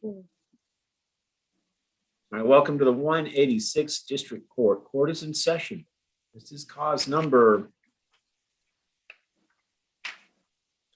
All right, welcome to the 186th District Court. Court is in session. This is cause number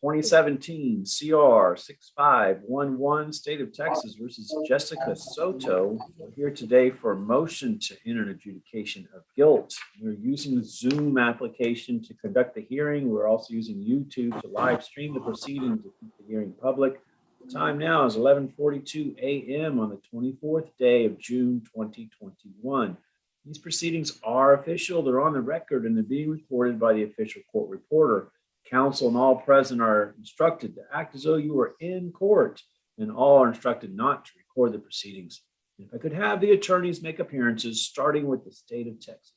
2017 CR 6511, State of Texas versus Jessica Soto. We're here today for a motion to enter an adjudication of guilt. We're using the Zoom application to conduct the hearing. We're also using YouTube to live stream the proceedings to keep the hearing public. The time now is 11:42 a.m. on the 24th day of June 2021. These proceedings are official. They're on the record and they're being recorded by the official court reporter. Counsel and all present are instructed to act as though you were in court, and all are instructed not to record the proceedings. If I could have the attorneys make appearances, starting with the state of Texas.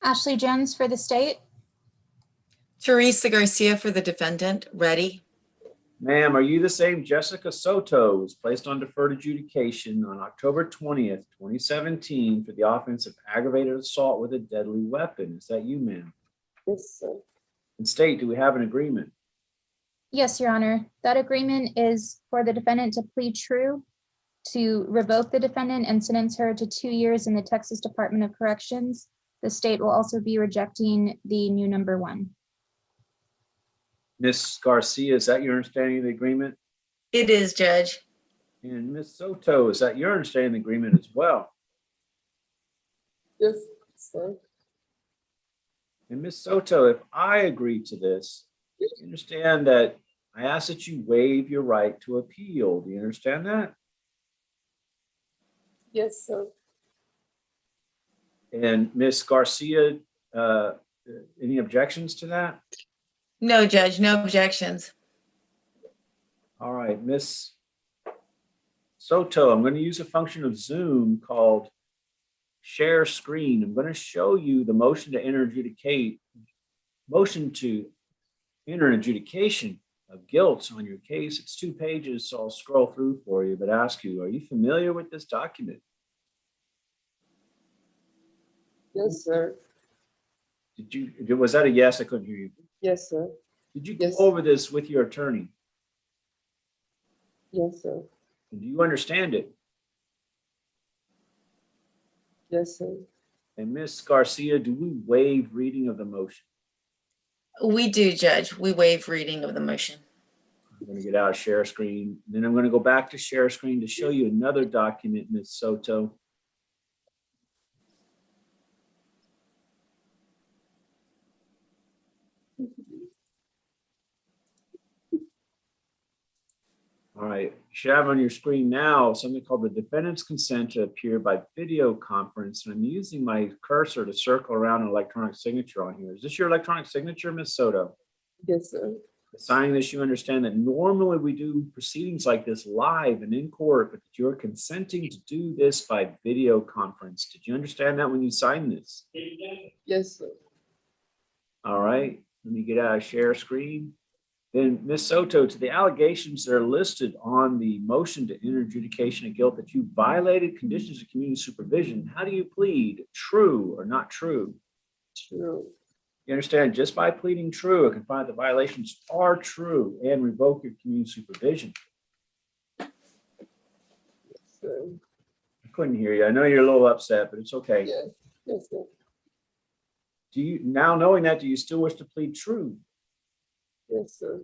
Ashley Jones for the state. Teresa Garcia for the defendant. Ready. Ma'am, are you the same Jessica Soto who was placed on deferred adjudication on October 20th, 2017 for the offense of aggravated assault with a deadly weapon? Is that you, ma'am? Yes, sir. And state, do we have an agreement? Yes, Your Honor. That agreement is for the defendant to plead true, to revoke the defendant and sentence her to 2 years in the Texas Department of Corrections. The state will also be rejecting the new number 1. Ms. Garcia, is that your understanding of the agreement? It is, Judge. And Ms. Soto, is that your understanding of the agreement as well? Yes, sir. And Ms. Soto, if I agree to this, you understand that I ask that you waive your right to appeal. Do you understand that? Yes, sir. And Ms. Garcia, any objections to that? No, Judge, no objections. All right, Ms. Soto, I'm going to use a function of Zoom called share screen. I'm going to show you the motion to enter an adjudication of guilt on your case. It's 2 pages, so I'll scroll through for you, but ask you, are you familiar with this document? Yes, sir. Was that a yes? I couldn't hear you. Yes, sir. Did you Yes. go over this with your attorney? Yes, sir. And do you understand it? Yes, sir. And Ms. Garcia, do we waive reading of the motion? We do, Judge. We waive reading of the motion. I'm going to get out of share screen. Then I'm going to go back to share screen to show you another document, Ms. Soto. All right, you should have on your screen now something called the defendant's consent to appear by video conference. And I'm using my cursor to circle around an electronic signature on here. Is this your electronic signature, Ms. Soto? Yes, sir. Signing this, you understand that normally we do proceedings like this live and in court, but you're consenting to do this by video conference. Did you understand that when you signed this? Yes, sir. All right, let me get out of share screen. Then Ms. Soto, to the allegations that are listed on the motion to enter adjudication of guilt that you violated conditions of community supervision, how do you plead? True or not true? True. You understand, just by pleading true, I can find the violations are true and revoke your community supervision. Yes, sir. I couldn't hear you. I know you're a little upset, but it's okay. Yes. Yes, sir. Do you, now knowing that, do you still wish to plead true? Yes, sir.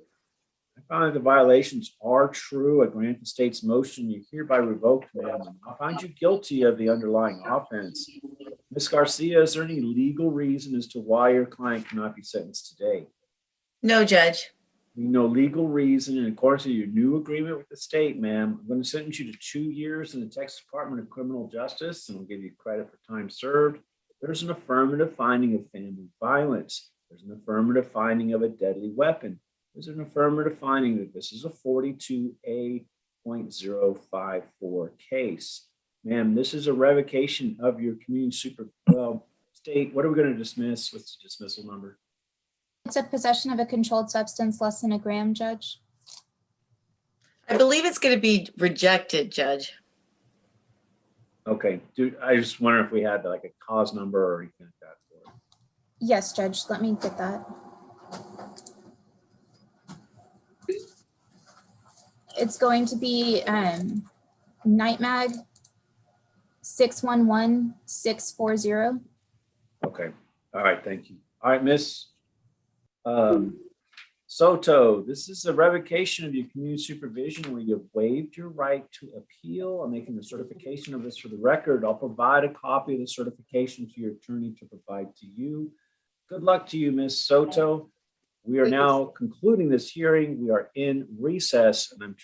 I found that the violations are true. I grant the state's motion. You're hereby revoked, ma'am. I find you guilty of the underlying offense. Ms. Garcia, is there any legal reason as to why your client cannot be sentenced today? No, Judge. No legal reason, in accordance with your new agreement with the state, ma'am, I'm going to sentence you to 2 years in the Texas Department of Criminal Justice, and I'll give you credit for time served. There's an affirmative finding of family violence. There's an affirmative finding of a deadly weapon. There's an affirmative finding that this is a 42A.054 case. Ma'am, this is a revocation of your community state. What are we going to dismiss? What's the dismissal number? It's a possession of a controlled substance less than a gram, Judge. I believe it's going to be rejected, Judge. Okay, dude, I just wonder if we had like a cause number or anything like that for it. Yes, Judge, let me get that. It's going to be Nightmag 611640. Okay, all right, thank you. All right, Miss Soto, this is a revocation of your community supervision where you've waived your right to appeal. I'm making the certification of this for the record. I'll provide a copy of the certification to your attorney to provide to you. Good luck to you, Miss Soto. We are Thank you. now concluding this hearing. We are in recess, and I'm